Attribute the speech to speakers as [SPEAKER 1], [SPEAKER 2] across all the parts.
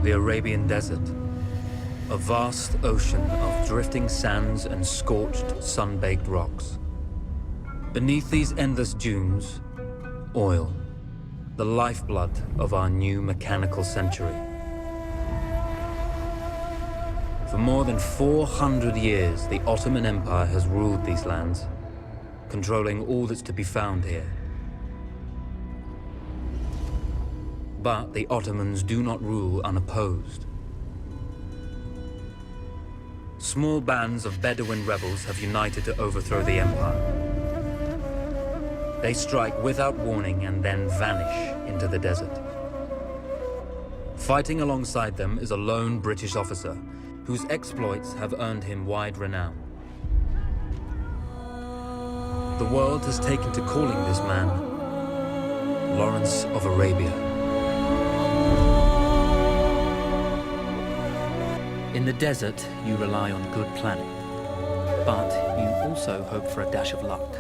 [SPEAKER 1] The Arabian Desert. A vast ocean of drifting sands and scorched, sun-baked rocks. Beneath these endless dunes, oil, the lifeblood of our new mechanical century. For more than 400 years, the Ottoman Empire has ruled these lands, controlling all that's to be found here. But the Ottomans do not rule unopposed. Small bands of Bedouin rebels have united to overthrow the empire. They strike without warning and then vanish into the desert. Fighting alongside them is a lone British officer whose exploits have earned him wide renown. The world has taken to calling this man Lawrence of Arabia. In the desert, you rely on good planning, but you also hope for a dash of luck.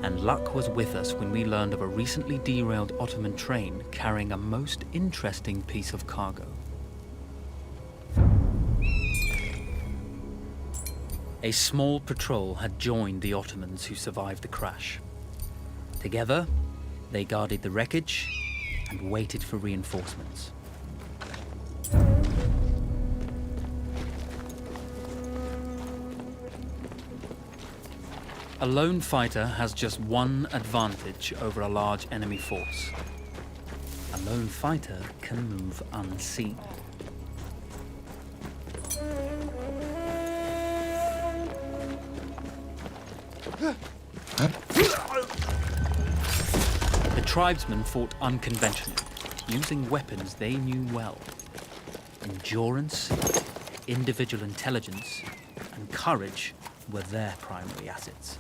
[SPEAKER 1] And luck was with us when we learned of a recently derailed Ottoman train carrying a most interesting piece of cargo. A small patrol had joined the Ottomans who survived the crash. Together, they guarded the wreckage and waited for reinforcements. A lone fighter has just one advantage over a large enemy force. A lone fighter can move unseen. The tribesmen fought unconventionally, using weapons they knew well. Endurance, individual intelligence, and courage were their primary assets.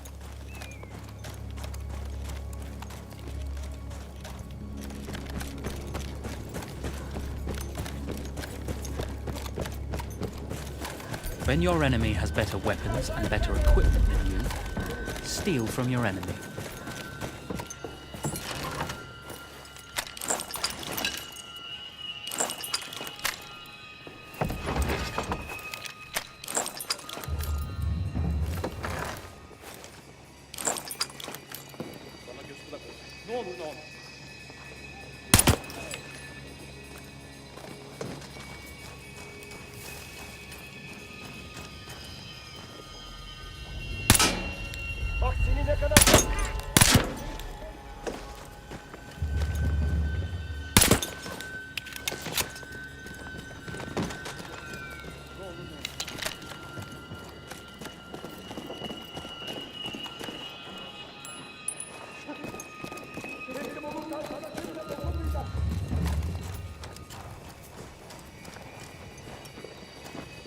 [SPEAKER 1] When your enemy has better weapons and better equipment than you, steal from your enemy.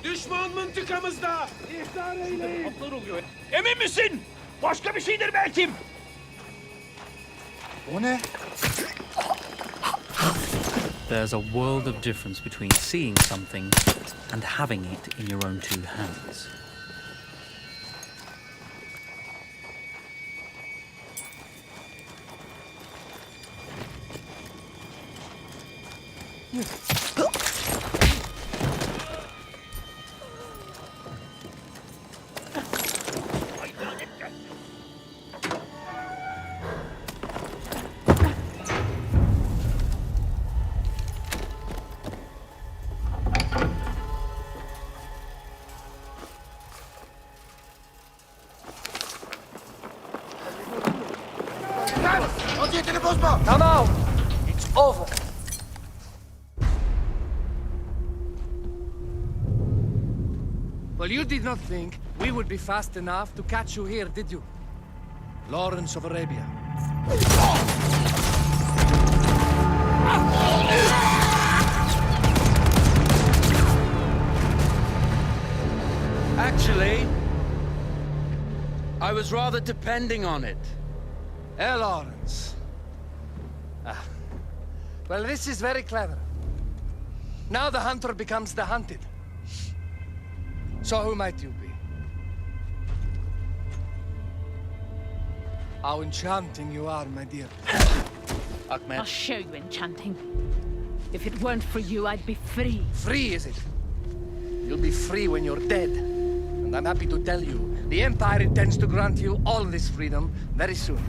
[SPEAKER 2] Düşman mıntıkamızda! İhtar eyleyin! Atlar oluyor. Emin misin? Başka bir şeydir belki.
[SPEAKER 3] O ne?
[SPEAKER 1] There's a world of difference between seeing something and having it in your own two hands.
[SPEAKER 4] Tamam. It's over.
[SPEAKER 5] Well, you did not think we would be fast enough to catch you here, did you? Lawrence of Arabia.
[SPEAKER 4] Actually, I was rather depending on it.
[SPEAKER 5] Lawrence. Well, this is very clever. Now the hunter becomes the hunted. So who might you be? How enchanting you are, my dear.
[SPEAKER 6] I'll show you enchanting.
[SPEAKER 3] If it weren't for you, I'd be free.
[SPEAKER 5] Free, is it? You'll be free when you're dead. And I'm happy to tell you, the Empire intends to grant you all this freedom very soon.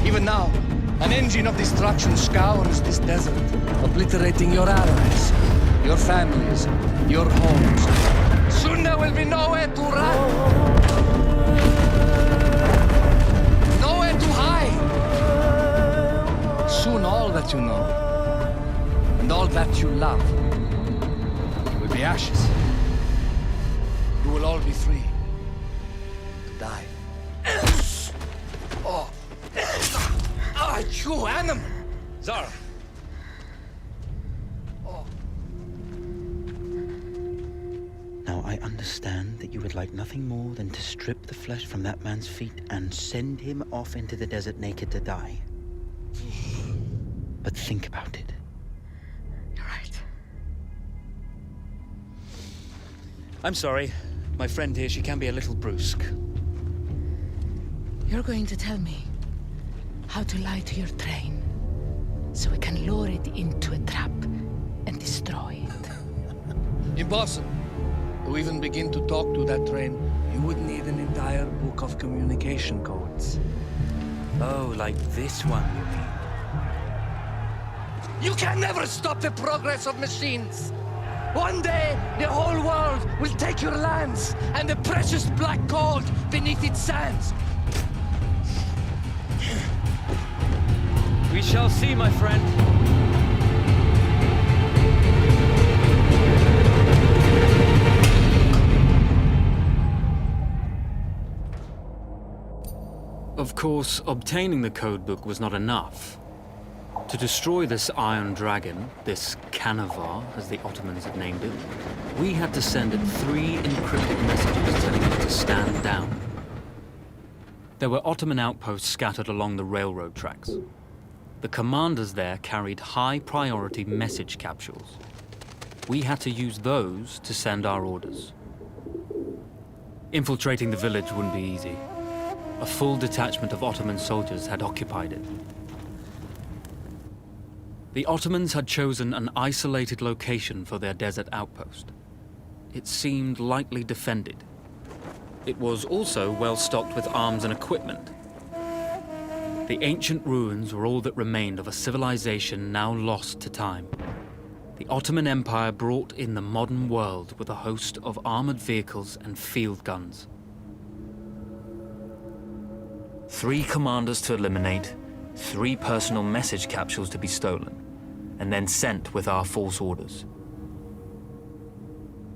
[SPEAKER 5] Even now, an engine of destruction scours this desert, obliterating your allies, your families, your homes. Soon there will be nowhere to run. Nowhere to hide. Soon all that you know, and all that you love, will be ashes. You will all be free to die. Oh. Ah, you animal! Zara! Oh.
[SPEAKER 6] Now I understand that you would like nothing more than to strip the flesh from that man's feet and send him off into the desert naked to die. But think about it.
[SPEAKER 3] You're right.
[SPEAKER 6] I'm sorry. My friend here, she can be a little brusque.
[SPEAKER 3] You're going to tell me how to lie to your train, so we can lure it into a trap and destroy it.
[SPEAKER 5] Impossible. To even begin to talk to that train, you would need an entire book of communication codes.
[SPEAKER 6] Oh, like this one, you mean?
[SPEAKER 5] You can never stop the progress of machines. One day, the whole world will take your lands and the precious black gold beneath its sands.
[SPEAKER 1] We shall see, my friend. Of course, obtaining the codebook was not enough. To destroy this Iron Dragon, this Canavar, as the Ottomans had named it, we had to send it 3 encrypted messages telling it to stand down. There were Ottoman outposts scattered along the railroad tracks. The commanders there carried high-priority message capsules. We had to use those to send our orders. Infiltrating the village wouldn't be easy. A full detachment of Ottoman soldiers had occupied it. The Ottomans had chosen an isolated location for their desert outpost. It seemed lightly defended. It was also well stocked with arms and equipment. The ancient ruins were all that remained of a civilization now lost to time. The Ottoman Empire brought in the modern world with a host of armored vehicles and field guns. 3 commanders to eliminate, 3 personal message capsules to be stolen, and then sent with our false orders.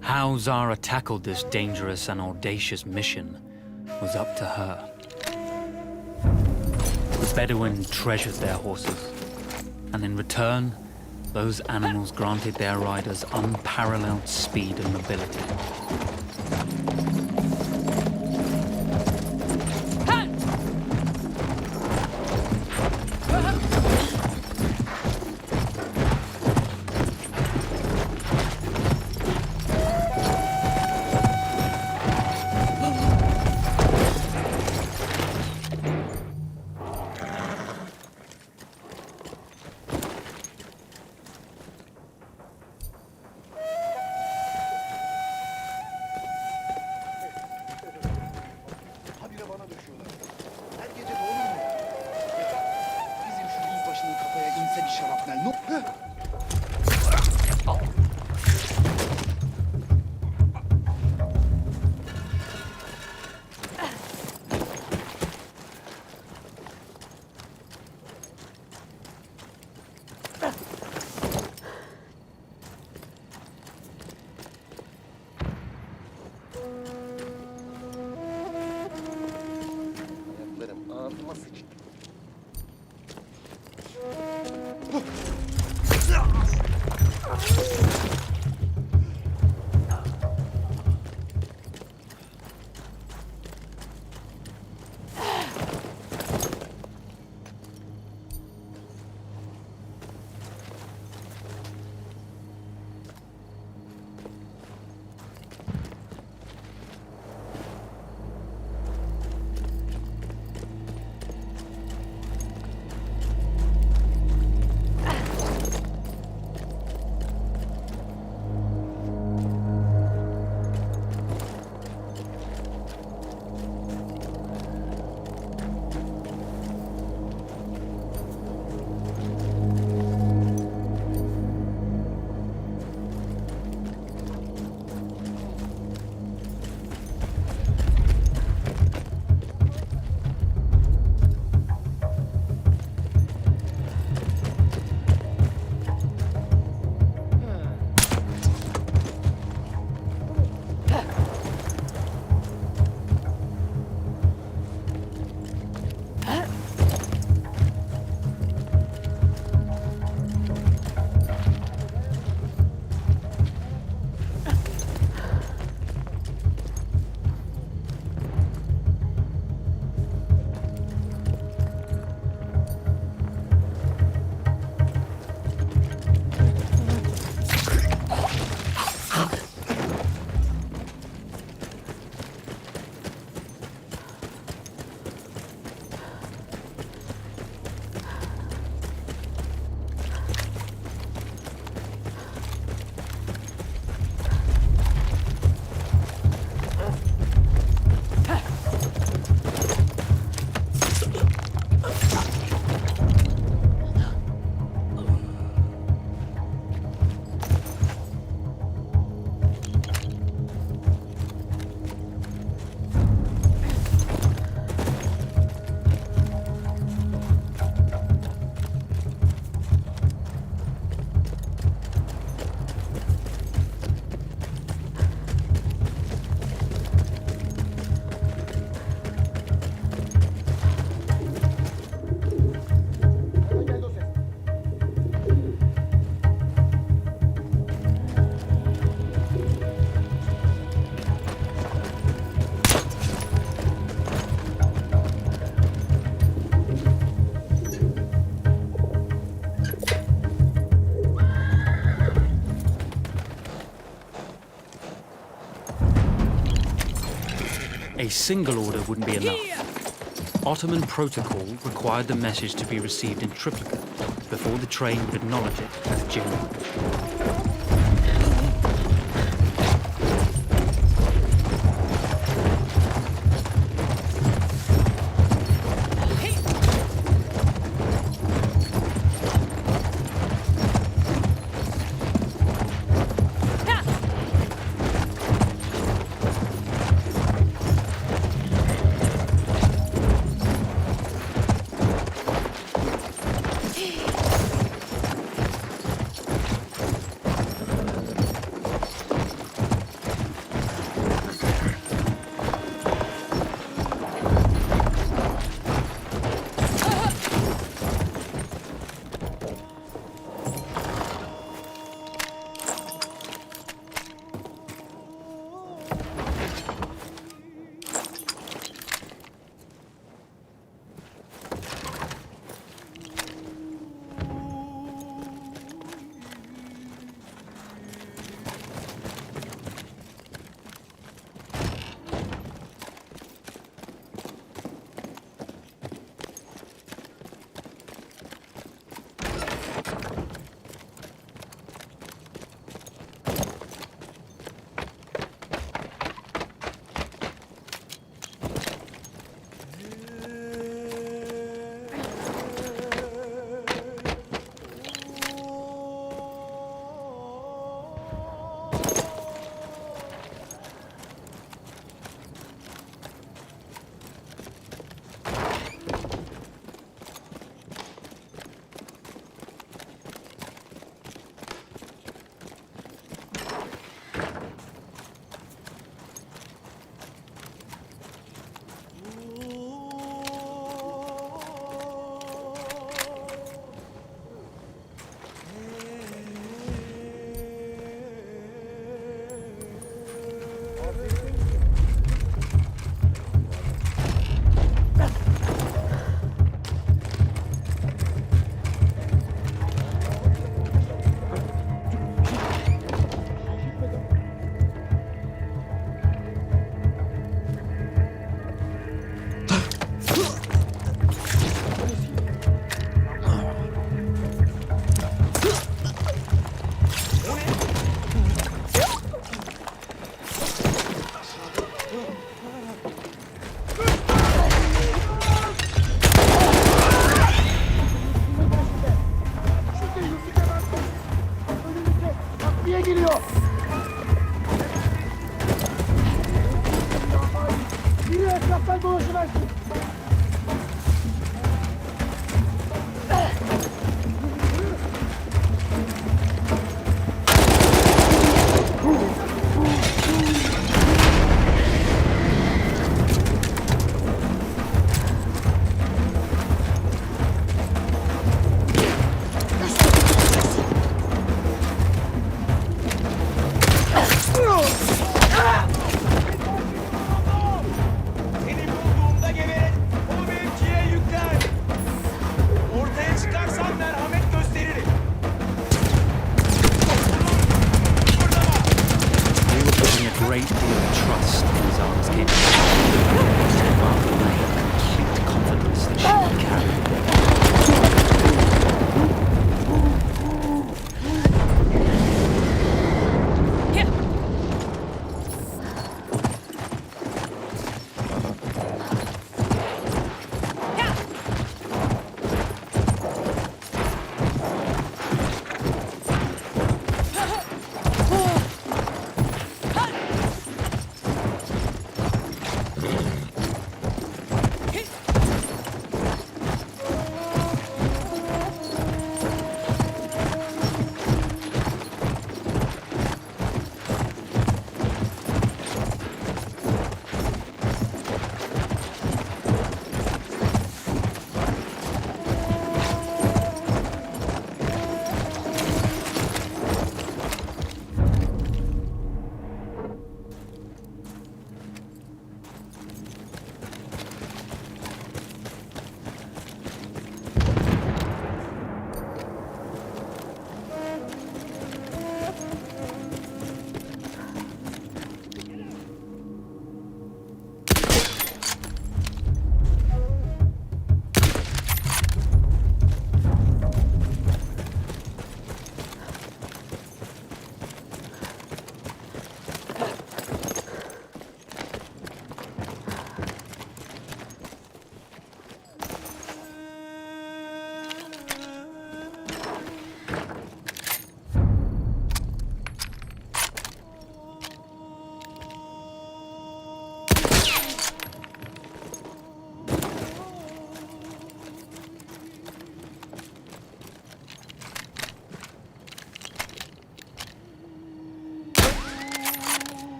[SPEAKER 1] How Zara tackled this dangerous and audacious mission was up to her. The Bedouin treasured their horses, and in return, those animals granted their riders unparalleled speed and mobility.
[SPEAKER 7] A single order wouldn't be enough. Ottoman protocol required the message to be received in triplicate before the train would acknowledge it as genuine.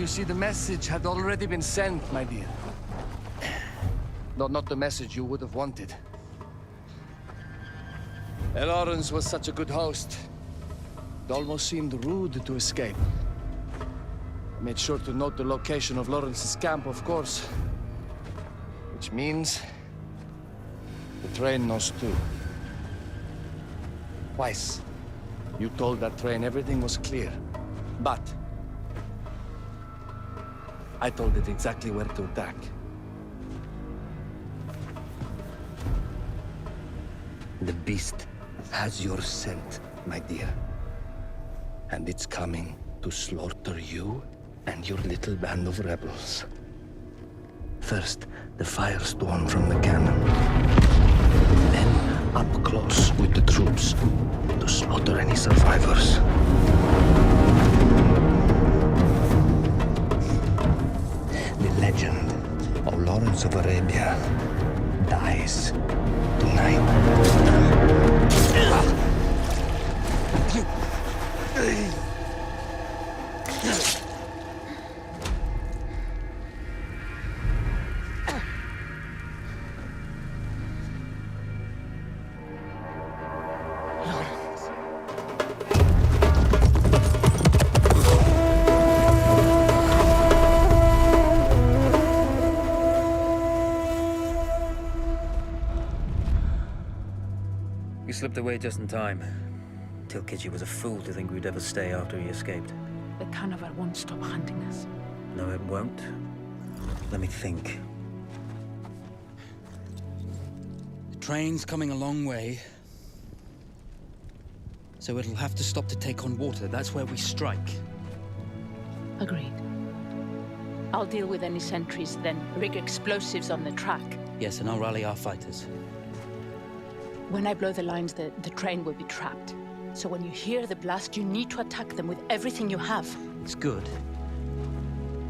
[SPEAKER 5] see, the message had already been sent, my dear. No, not the message you would have wanted. Lawrence was such a good host. It almost seemed rude to escape. I made sure to note the location of Lawrence's camp, of course. Which means the train knows too. Twice, you told that train everything was clear. But I told it exactly where to attack. The beast has your scent, my dear. And it's coming to slaughter you and your little band of rebels. First, the firestorm from the cannon. Then, up close with the troops to slaughter any survivors. The legend of Lawrence of Arabia dies tonight.
[SPEAKER 1] We slipped away just in time. Tilkitchi was a fool to think we'd ever stay after he escaped.
[SPEAKER 3] The carnival won't stop hunting us.
[SPEAKER 1] No, it won't. Let me think.
[SPEAKER 7] The train's coming a long way, so it'll have to stop to take on water. That's where we strike.
[SPEAKER 3] Agreed. I'll deal with any sentries, then rig explosives on the track.
[SPEAKER 7] Yes, and I'll rally our fighters.
[SPEAKER 3] When I blow the lines, the train will be trapped. So when you hear the blast, you need to attack them with everything you have.
[SPEAKER 7] It's good.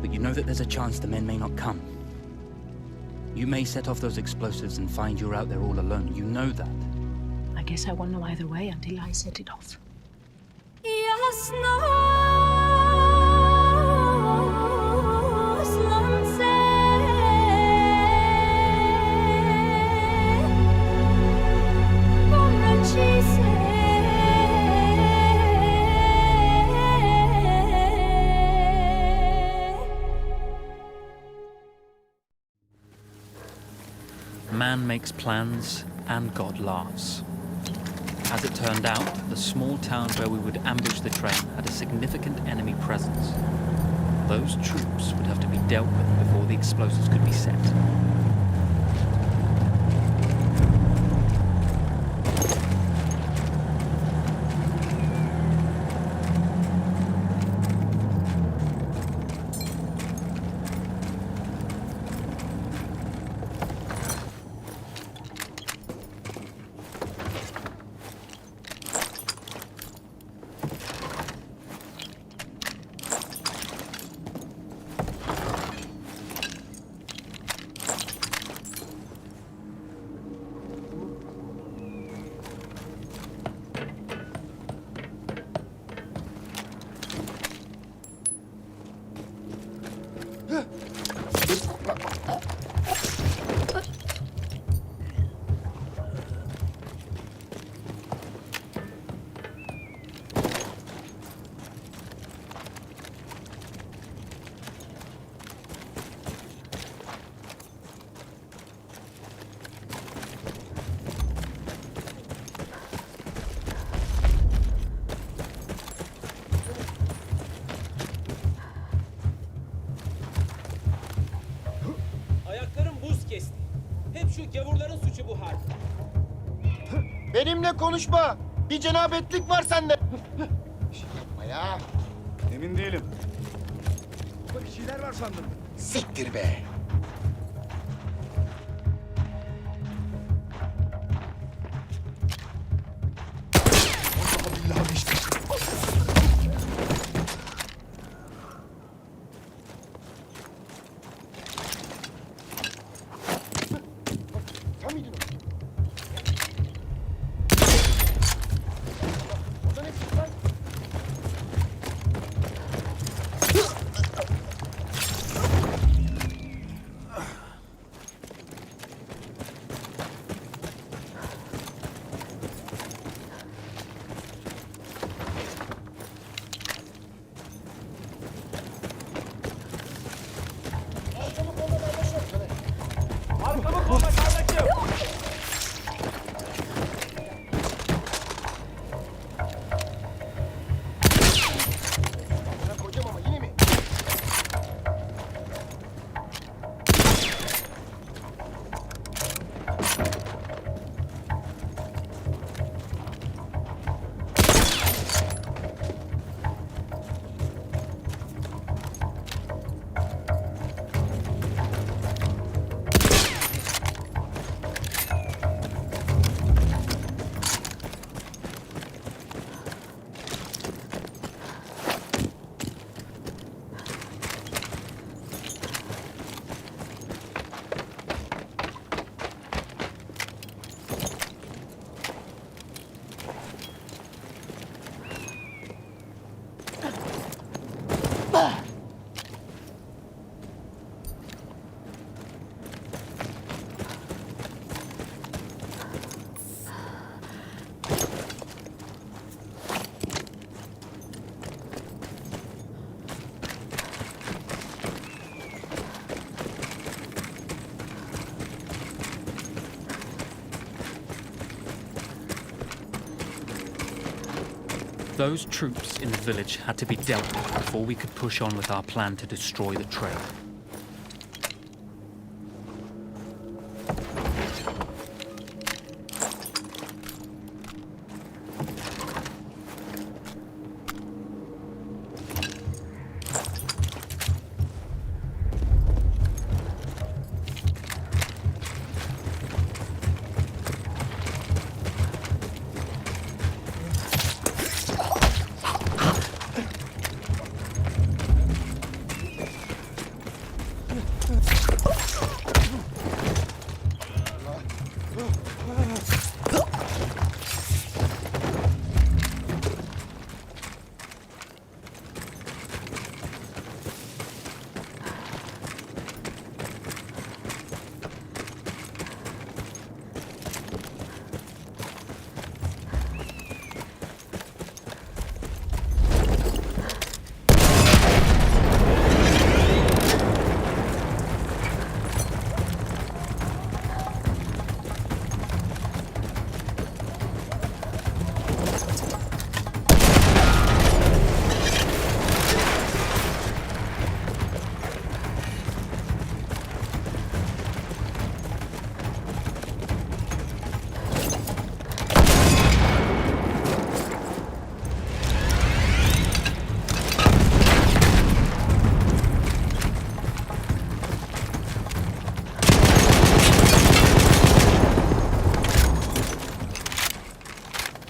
[SPEAKER 7] But you know that there's a chance the men may not come. You may set off those explosives and find you're out there all alone. You know that.
[SPEAKER 3] I guess I won't know either way until I set it off.
[SPEAKER 7] Man makes plans, and God laughs. As it turned out, the small town where we would ambush the train had a significant enemy presence. Those troops would have to be dealt with before the explosives could be set.
[SPEAKER 8] Benimle konuşma. Bir cenabetlik var sende. Yapma ya.
[SPEAKER 2] Emin değilim. Bir şeyler var sandım.
[SPEAKER 8] Siktir be.
[SPEAKER 7] Those troops in the village had to be dealt with before we could push on with our plan to destroy the train.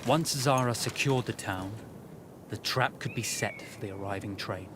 [SPEAKER 7] Once Zara secured the town, the trap could be set for the arriving train.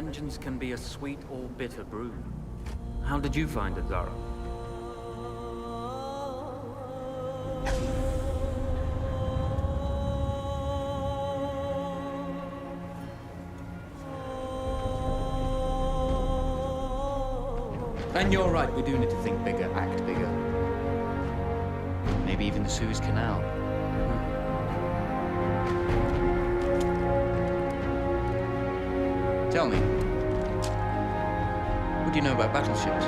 [SPEAKER 7] vengeance can be a sweet or bitter brew. How did you find it, Zara?
[SPEAKER 6] And you're right, we do need to think bigger, act bigger. Maybe even the Suez Canal. Tell me, what do you know about battleships?